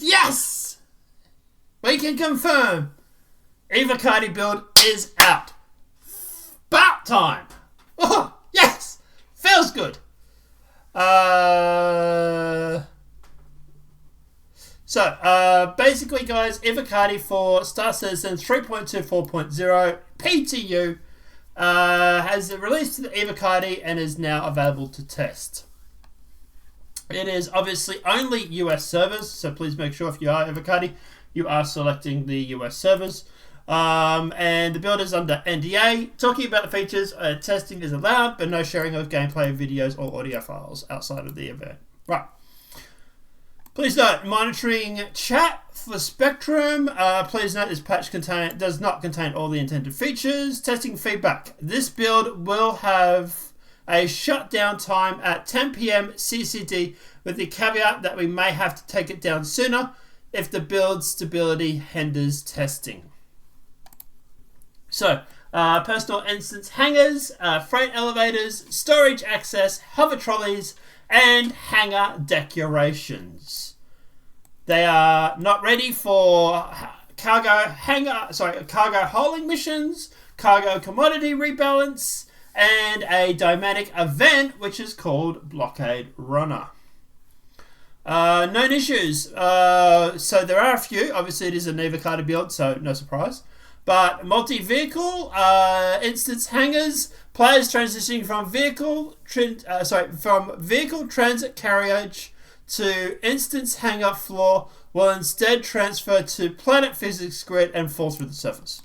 Yes! We can confirm Evocati build is out. About time. Oh, yes! Feels good. Basically, guys, Evocati for Star Citizen 3.24.0 PTU has released to the Evocati and is now available to test. It is obviously only US servers, so please make sure if you are Evocati, you are selecting the US servers. And the build is under NDA. Talking about the features, testing is allowed, but no sharing of gameplay videos or audio files outside of the event. Right. Please note, monitoring chat for Spectrum. Please note this patch does not contain all the intended features. Testing feedback. This build will have a shutdown time at 10 PM CCD with the caveat that we may have to take it down sooner if the build stability hinders testing. So, personal instance hangars, freight elevators, storage access, hover trolleys, and hangar decorations. They are not ready for cargo hauling missions, cargo commodity rebalance, and a dynamic event which is called Blockade Runner. Known issues. So there are a few. Obviously, it is a Evocati build, so no surprise. But multi-vehicle instance hangars, players transitioning from vehicle transit carriage to instance hangar floor will instead transfer to planet physics grid and fall through the surface.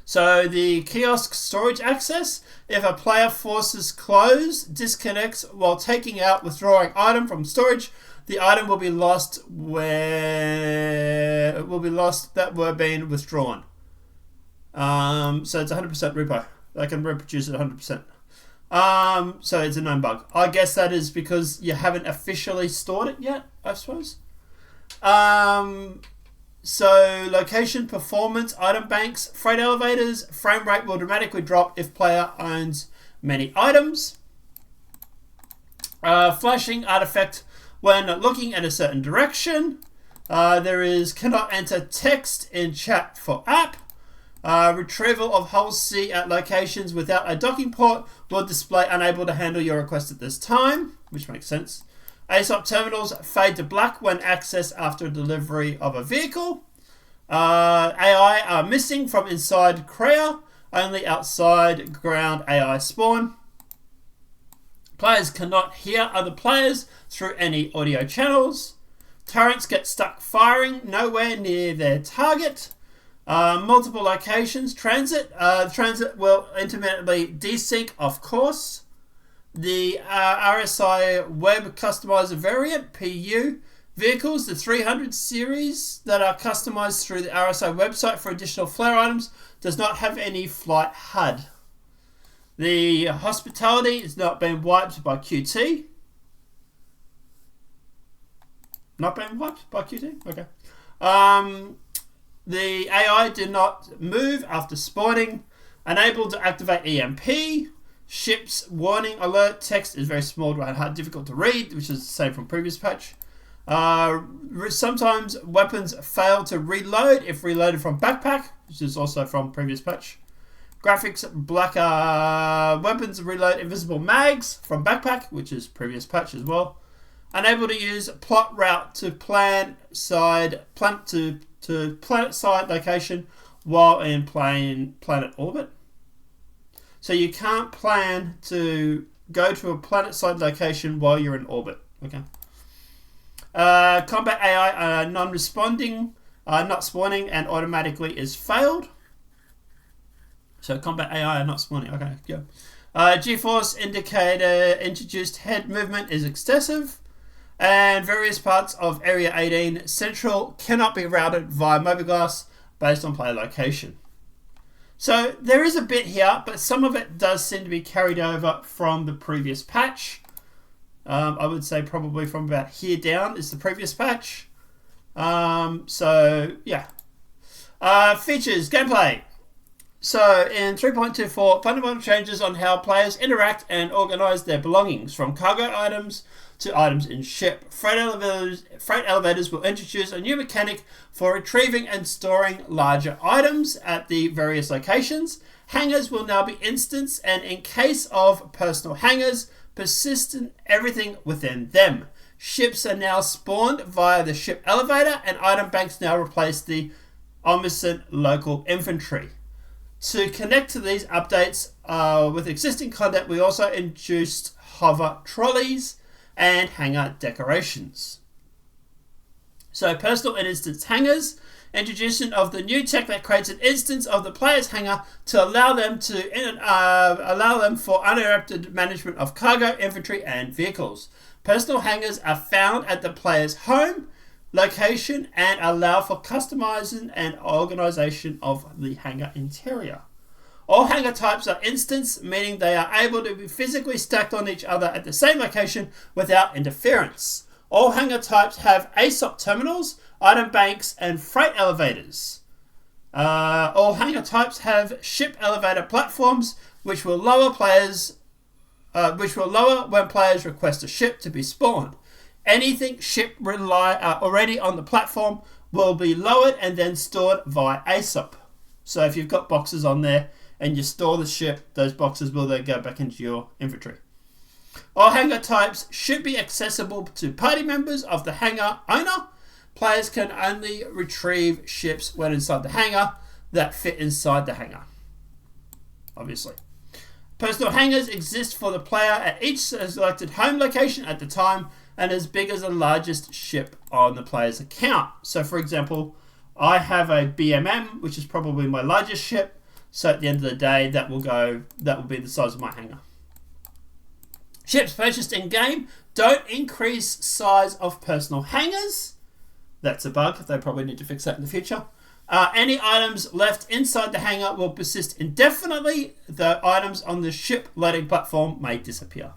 So the kiosk storage access, if a player forces close, disconnects while taking out withdrawing item from storage, the item will be lost that were being withdrawn. So it's 100% repo. They can reproduce it 100%. So it's a known bug. I guess that is because you haven't officially stored it yet, I suppose. So location, performance, item banks, freight elevators, frame rate will dramatically drop if player owns many items. Flashing artifact when looking in a certain direction. There is cannot enter text in chat for app. Retrieval of hull C at locations without a docking port will display unable to handle your request at this time, which makes sense. ASOP terminals fade to black when accessed after delivery of a vehicle. AI are missing from inside Kreia, only outside ground AI spawn. Players cannot hear other players through any audio channels. Turrets get stuck firing nowhere near their target. Multiple locations. Transit. Transit will intermittently desync, of course. The RSI Web Customizer variant, PU. Vehicles, the 300 series that are customized through the RSI website for additional flare items, does not have any flight HUD. The hospitality is not being wiped by QT. Not being wiped by QT? Okay. The AI did not move after spawning. Unable to activate EMP. Ship's warning alert text is very small and hard, difficult to read, which is the same from previous patch. Sometimes weapons fail to reload if reloaded from backpack, which is also from previous patch. Graphics black weapons reload invisible mags from backpack, which is previous patch as well. Unable to use plot route to planet side location while in planet orbit. So you can't plan to go to a planet side location while you're in orbit. Okay. Combat AI non-responding, not spawning, and automatically is failed. So combat AI are not spawning. Okay, go. GeForce indicator introduced head movement is excessive, and various parts of Area 18 Central cannot be routed via mobiGlas based on player location. So there is a bit here, but some of it does seem to be carried over from the previous patch. I would say probably from about here down is the previous patch. So yeah. Features, gameplay. So in 3.24, fundamental changes on how players interact and organize their belongings, from cargo items to items in ship. Freight elevators will introduce a new mechanic for retrieving and storing larger items at the various locations. Hangars will now be instance, and in case of personal hangars, persistent everything within them. Ships are now spawned via the ship elevator, and item banks now replace the omniscient local infantry. To connect to these updates with existing content, we also introduced hover trolleys and hangar decorations. So personal and instance hangars, introduction of the new tech that creates an instance of the player's hangar to allow them for uninterrupted management of cargo, infantry, and vehicles. Personal hangars are found at the player's home location and allow for customization and organization of the hangar interior. All hangar types are instance, meaning they are able to be physically stacked on each other at the same location without interference. All hangar types have ASOP terminals, item banks, and freight elevators. All hangar types have ship elevator platforms, which will lower when players request a ship to be spawned. Anything ship already on the platform will be lowered and then stored via ASOP. So if you've got boxes on there and you store the ship, those boxes will then go back into your inventory. All hangar types should be accessible to party members of the hangar owner. Players can only retrieve ships when inside the hangar that fit inside the hangar, obviously. Personal hangars exist for the player at each selected home location at the time and as big as the largest ship on the player's account. So for example, I have a BMM, which is probably my largest ship. So at the end of the day, that will be the size of my hangar. Ships purchased in game don't increase size of personal hangars. That's a bug. They probably need to fix that in the future. Any items left inside the hangar will persist indefinitely. The items on the ship loading platform may disappear.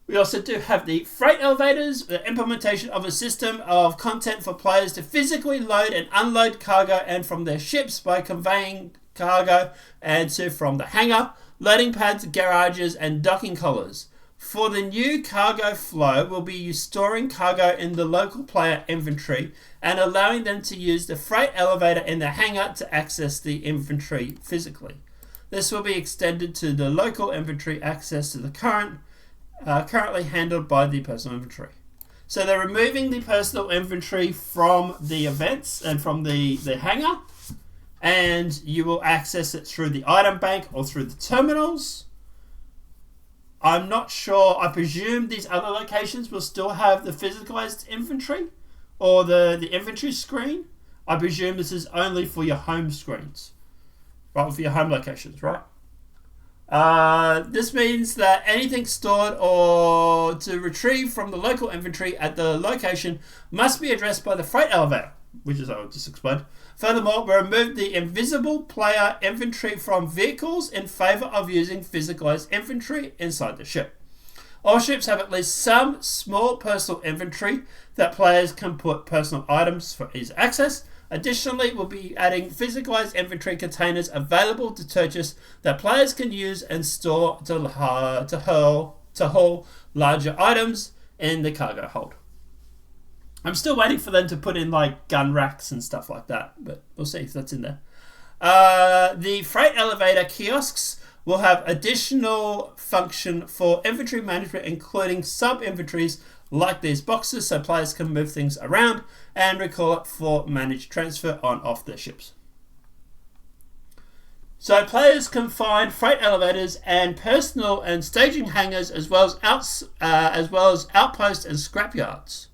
We also do have the freight elevators, the implementation of a system of content for players to physically load and unload cargo and from their ships by conveying cargo and from the hangar, loading pads, garages, and docking collars. For the new cargo flow, we'll be storing cargo in the local player inventory and allowing them to use the freight elevator in the hangar to access the inventory physically. This will be extended to the local inventory access to the currently handled by the personal inventory. So they're removing the personal inventory from the events and from the hangar, and you will access it through the item bank or through the terminals. I'm not sure. I presume these other locations will still have the physicalized inventory or the inventory screen. I presume this is only for your home screens, right? For your home locations, right? This means that anything stored or to retrieve from the local inventory at the location must be addressed by the freight elevator, which is what I just explained. Furthermore, we removed the invisible player inventory from vehicles in favor of using physicalized inventory inside the ship. All ships have at least some small personal inventory that players can put personal items for easy access. Additionally, we'll be adding physicalized inventory containers available to purchase that players can use and store to haul larger items in the cargo hold. I'm still waiting for them to put in like gun racks and stuff like that, but we'll see if that's in there. The freight elevator kiosks will have additional function for inventory management, including sub-inventories like these boxes, so players can move things around and recall it for managed transfer on off their ships. So players can find freight elevators and personal and staging hangars as well as outposts and scrapyards.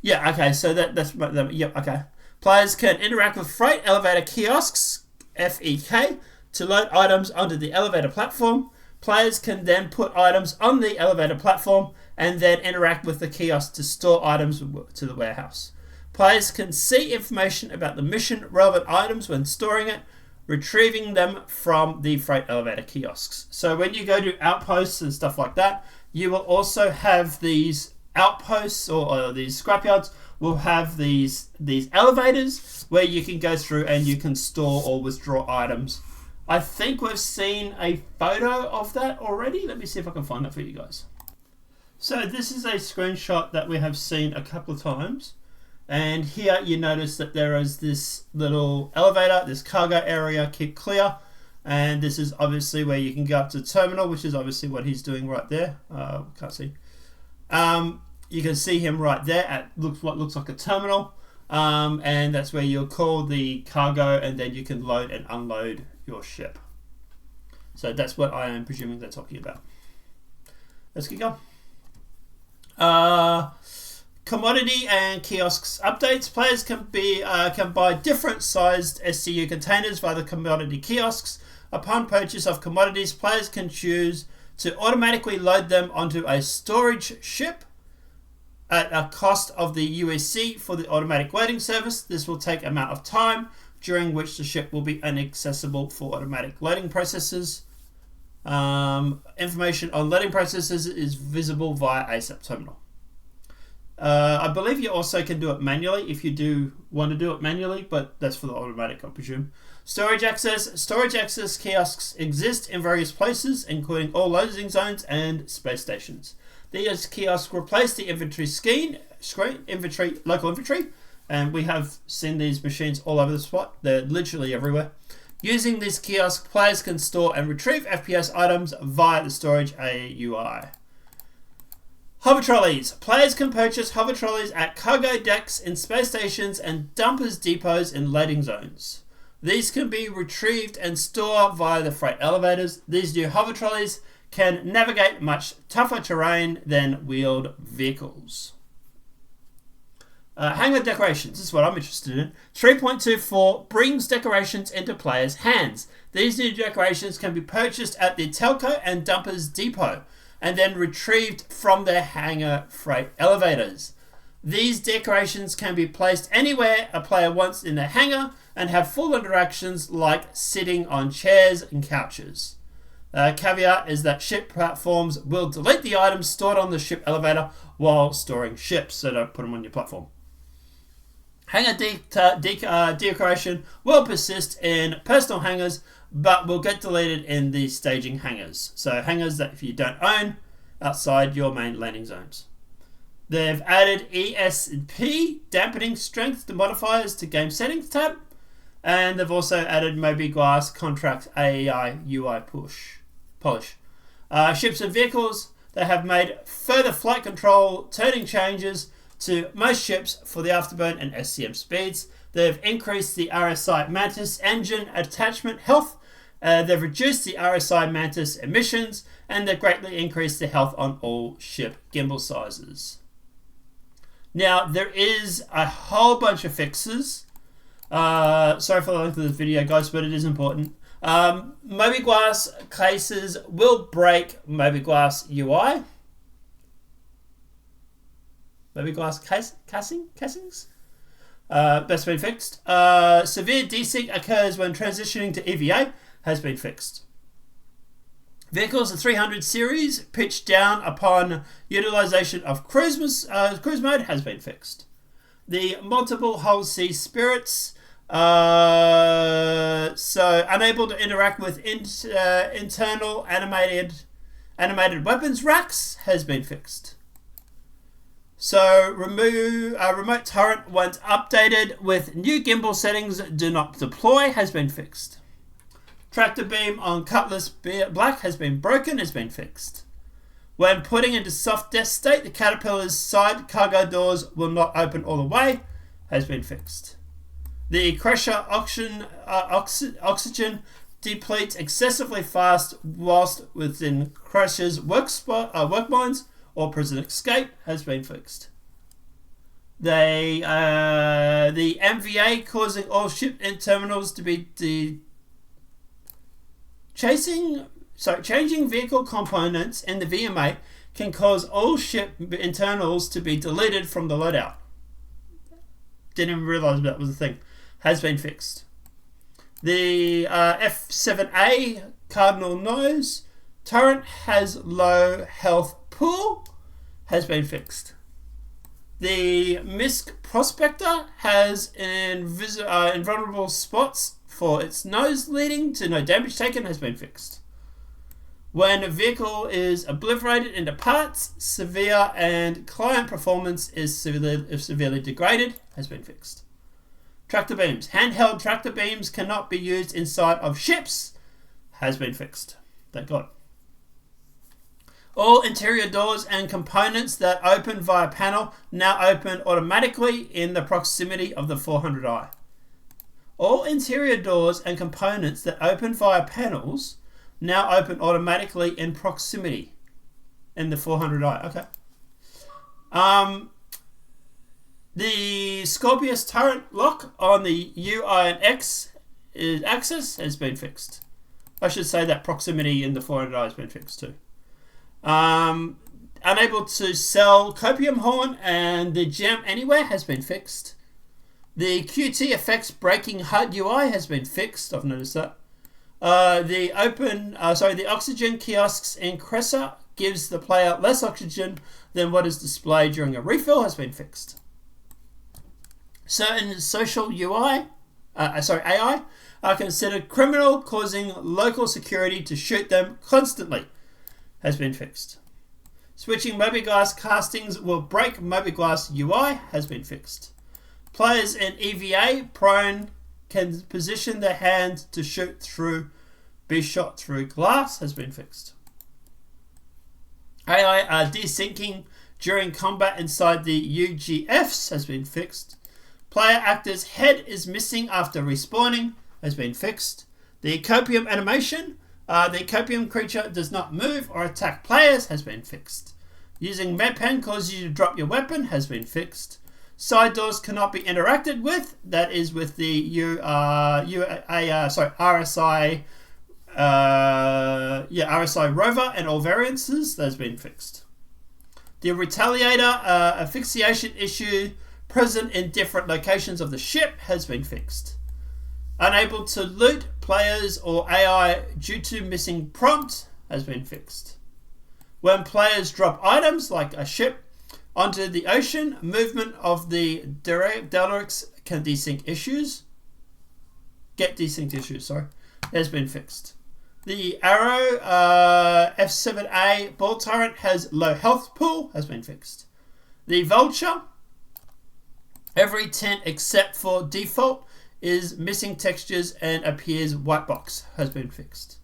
Yeah, okay, so okay. Players can interact with freight elevator kiosks, FEK, to load items onto the elevator platform. Players can then put items on the elevator platform and then interact with the kiosk to store items to the warehouse. Players can see information about the mission relevant items when storing it, retrieving them from the freight elevator kiosks. So when you go to outposts and stuff like that, you will also have these outposts or these scrapyards will have these elevators where you can go through and you can store or withdraw items. I think we've seen a photo of that already. Let me see if I can find it for you guys. So this is a screenshot that we have seen a couple of times. And here you notice that there is this little elevator, this cargo area, keep clear. And this is obviously where you can go up to the terminal, which is obviously what he's doing right there. Can't see. You can see him right there at what looks like a terminal. And that's where you'll call the cargo and then you can load and unload your ship. So that's what I am presuming they're talking about. Let's keep going. Commodity and kiosks updates. Players can buy different sized SCU containers via the commodity kiosks. Upon purchase of commodities, players can choose to automatically load them onto a storage ship at a cost of the USC for the automatic loading service. This will take amount of time during which the ship will be inaccessible for automatic loading processes. Information on loading processes is visible via ASAP terminal. I believe you also can do it manually if you do want to do it manually, but that's for the automatic, I presume. Storage access. Storage access kiosks exist in various places, including all loading zones and space stations. These kiosks replace the inventory screen, local inventory, and we have seen these machines all over the spot. They're literally everywhere. Using these kiosks, players can store and retrieve FPS items via the storage AUI. Hover trolleys. Players can purchase hover trolleys at cargo decks, in space stations, and dumpers depots in loading zones. These can be retrieved and stored via the freight elevators. These new hover trolleys can navigate much tougher terrain than wheeled vehicles. Hangar decorations. This is what I'm interested in. 3.24 brings decorations into players' hands. These new decorations can be purchased at the telco and dumpers depot and then retrieved from their hangar freight elevators. These decorations can be placed anywhere a player wants in their hangar and have full interactions like sitting on chairs and couches. Caveat is that ship platforms will delete the items stored on the ship elevator while storing ships, so don't put them on your platform. Hangar decoration will persist in personal hangars, but will get deleted in the staging hangars. So hangars that if you don't own outside your main landing zones. They've added ESP, dampening strength to modifiers to game settings tab. And they've also added Mobi-Glass contract AEI UI polish. Ships and vehicles, they have made further flight control turning changes to most ships for the afterburn and SCM speeds. They've increased the RSI Mantis engine attachment health. They've reduced the RSI Mantis emissions. And they've greatly increased the health on all ship gimbal sizes. Now, there is a whole bunch of fixes. Sorry for the length of this video, guys, but it is important. Mobi-Glass cases will break Mobi-Glass UI. Mobi-Glass casings? That's been fixed. Severe desync occurs when transitioning to EVA. Has been fixed. Vehicles of 300 series pitch down upon utilization of cruise mode has been fixed. The multiple hull sea spirits, so unable to interact with internal animated weapons racks has been fixed. So remote turret once updated with new gimbal settings do not deploy has been fixed. Tractor beam on Cutlass Black has been broken, has been fixed. When putting into soft death state, the Caterpillar's side cargo doors will not open all the way, has been fixed. The Crusher oxygen depletes excessively fast whilst within Crusher's work mines or prison escape, has been fixed. The MVA causing all ship and terminals to be changing vehicle components in the VMA can cause all ship internals to be deleted from the loadout. Didn't even realize that was a thing. Has been fixed. The F7A Cardinal Nose turret has low health pool. Has been fixed. The MISC Prospector has invulnerable spots for its nose, leading to no damage taken, has been fixed. When a vehicle is obliterated into parts, severe and client performance is severely degraded, has been fixed. Tractor beams. Handheld tractor beams cannot be used inside of ships, has been fixed. Thank God. All interior doors and components that open via panel now open automatically in the proximity of the 400i. All interior doors and components that open via panels now open automatically in proximity in the 400i. Okay. The Scorpius turret lock on the UI and X axis has been fixed. I should say that proximity in the 400i has been fixed too. Unable to sell copium horn and the gem anywhere has been fixed. The QT effects breaking HUD UI has been fixed. I've noticed that. The oxygen kiosks in Cressa gives the player less oxygen than what is displayed during a refill has been fixed. Certain social AI are considered criminal, causing local security to shoot them constantly, has been fixed. Switching mobiGlas castings will break mobiGlas UI, has been fixed. Players in EVA prone can position their hand to be shot through glass, has been fixed. AI desyncing during combat inside the UGFs has been fixed. Player actor's head is missing after respawning, has been fixed. The copium animation, the copium creature does not move or attack players, has been fixed. Using medpen causes you to drop your weapon, has been fixed. Side doors cannot be interacted with, that is with the RSI rover and all variances, that's been fixed. The retaliator asphyxiation issue present in different locations of the ship has been fixed. Unable to loot players or AI due to missing prompt has been fixed. When players drop items like a ship onto the ocean, movement of the Delerix can desync issues. Has been fixed. The Arrow F7A ball turret has low health pool, has been fixed. The Vulture, every tent except for default is missing textures and appears white box, has been fixed.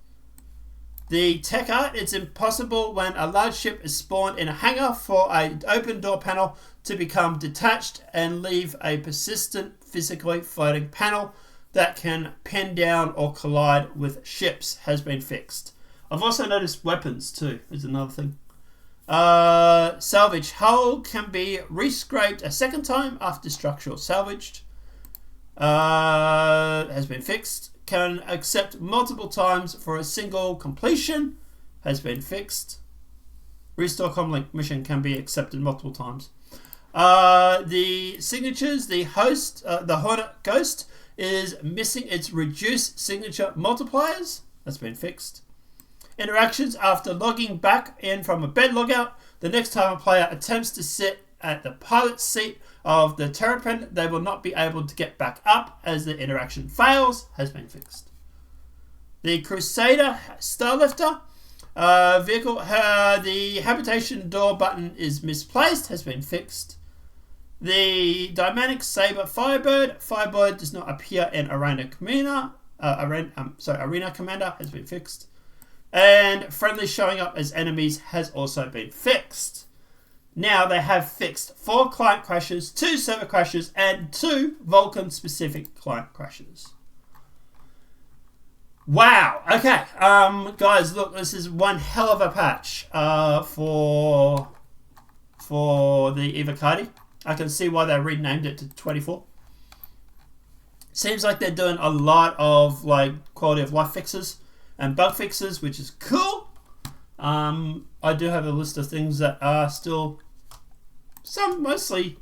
The tech art, it's impossible when a large ship is spawned in a hangar for an open door panel to become detached and leave a persistent physically floating panel that can pin down or collide with ships, has been fixed. I've also noticed weapons too, is another thing. Salvage hull can be rescraped a second time after structural salvaged. Has been fixed. Can accept multiple times for a single completion, has been fixed. Restore comlink mission can be accepted multiple times. The signatures, the Hornet Ghost is missing its reduced signature multipliers, that's been fixed. Interactions after logging back in from a bed logout, the next time a player attempts to sit at the pilot seat of the Terrapin, they will not be able to get back up as the interaction fails, has been fixed. The Crusader Starlifter vehicle, the habitation door button is misplaced, has been fixed. The Dynamic Saber Firebird does not appear in Arena Commander, has been fixed. And friendly showing up as enemies has also been fixed. Now they have fixed 4 client crashes, 2 server crashes, and 2 Vulcan-specific client crashes. Wow. Okay, guys, look, this is one hell of a patch for the Evocati. I can see why they renamed it to 24. Seems like they're doing a lot of like quality of life fixes and bug fixes, which is cool. I do have a list of things that are still mostly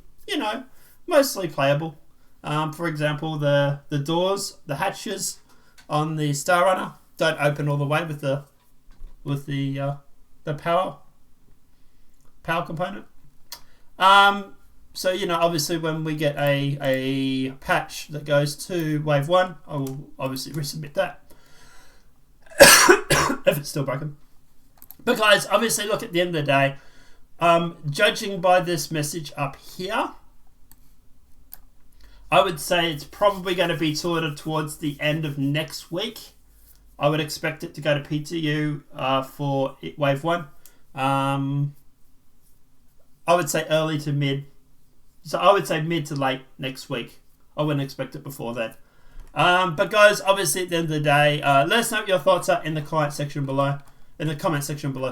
playable. For example, the doors, the hatches on the Star Runner don't open all the way with the power component. So, obviously when we get a patch that goes to Wave 1, I will obviously resubmit that. If it's still broken. But guys, obviously look, at the end of the day, judging by this message up here, I would say it's probably going to be towards the end of next week. I would expect it to go to PTU for Wave 1. I would say early to mid. So I would say mid to late next week. I wouldn't expect it before then. But guys, obviously at the end of the day, let us know what your thoughts are in the comment section below.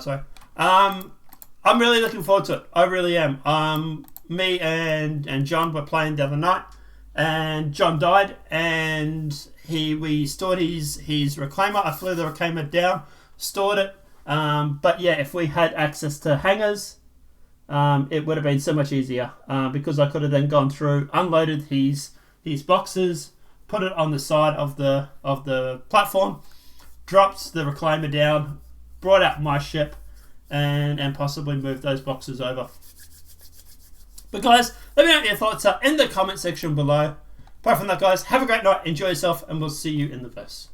Sorry. I'm really looking forward to it. I really am. Me and John were playing the other night, and John died, and we stored his reclaimer. I flew the reclaimer down, stored it. But yeah, if we had access to hangars, it would have been so much easier, because I could have then gone through, unloaded his boxes, put it on the side of the platform, dropped the reclaimer down, brought out my ship, and possibly moved those boxes over. But guys, let me know what your thoughts are in the comment section below. Apart from that, guys, have a great night, enjoy yourself, and we'll see you in the verse.